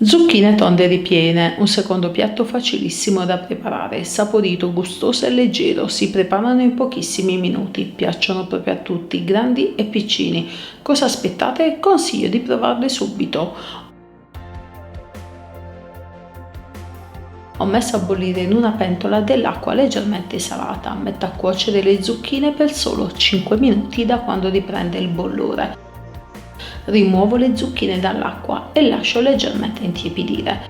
Zucchine tonde ripiene, un secondo piatto facilissimo da preparare, saporito, gustoso e leggero, si preparano in pochissimi minuti, piacciono proprio a tutti, grandi e piccini. Cosa aspettate? Consiglio di provarle subito. Ho messo a bollire in una pentola dell'acqua leggermente salata, metto a cuocere le zucchine per solo 5 minuti da quando riprende il bollore. Rimuovo le zucchine dall'acqua e lascio leggermente intiepidire.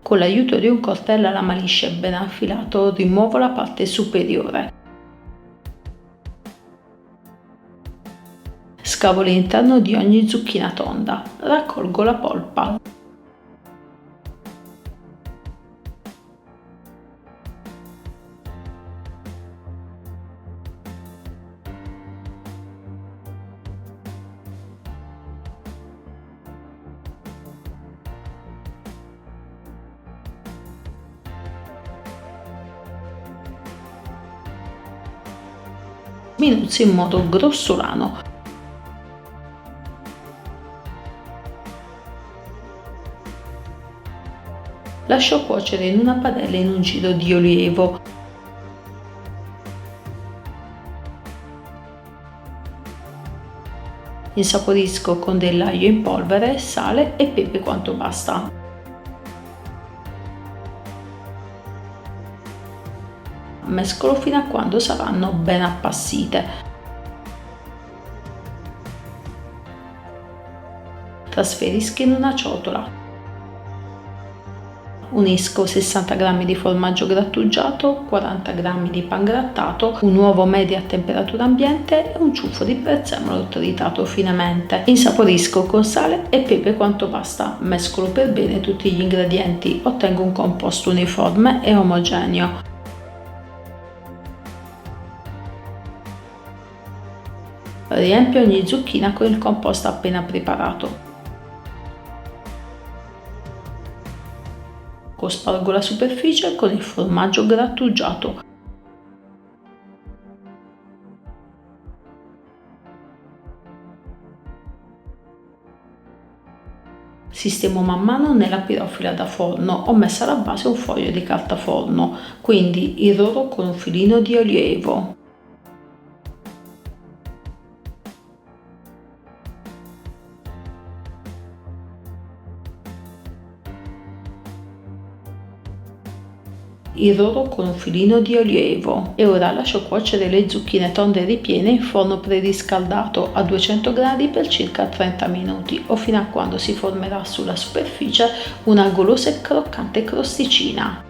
Con l'aiuto di un coltello alla malice ben affilato rimuovo la parte superiore. Scavo all'interno di ogni zucchina tonda, raccolgo la polpa. Minuzzo in modo grossolano. Lascio cuocere in una padella in un giro di olio. Insaporisco con dell'aglio in polvere, sale e pepe quanto basta. Mescolo fino a quando saranno ben appassite. Trasferisco in una ciotola. Unisco 60 g di formaggio grattugiato, 40 g di pangrattato, un uovo medio a temperatura ambiente e un ciuffo di prezzemolo tritato finemente. Insaporisco con sale e pepe quanto basta. Mescolo per bene tutti gli ingredienti, ottengo un composto uniforme e omogeneo. Riempio ogni zucchina con il composto appena preparato. Cospargo la superficie con il formaggio grattugiato. Sistemo man mano nella pirofila da forno. Ho messo alla base un foglio di carta forno, quindi irroro con un filino di olio. Irroro con un filino di olio e ora lascio cuocere le zucchine tonde ripiene in forno preriscaldato a 200 gradi per circa 30 minuti o fino a quando si formerà sulla superficie una golosa e croccante crosticina.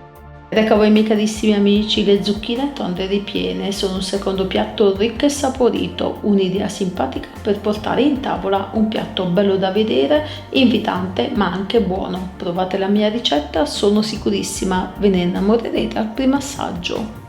Ed ecco a voi miei carissimi amici, le zucchine tonde ripiene sono un secondo piatto ricco e saporito, un'idea simpatica per portare in tavola un piatto bello da vedere, invitante ma anche buono. Provate la mia ricetta, sono sicurissima ve ne innamorerete al primo assaggio.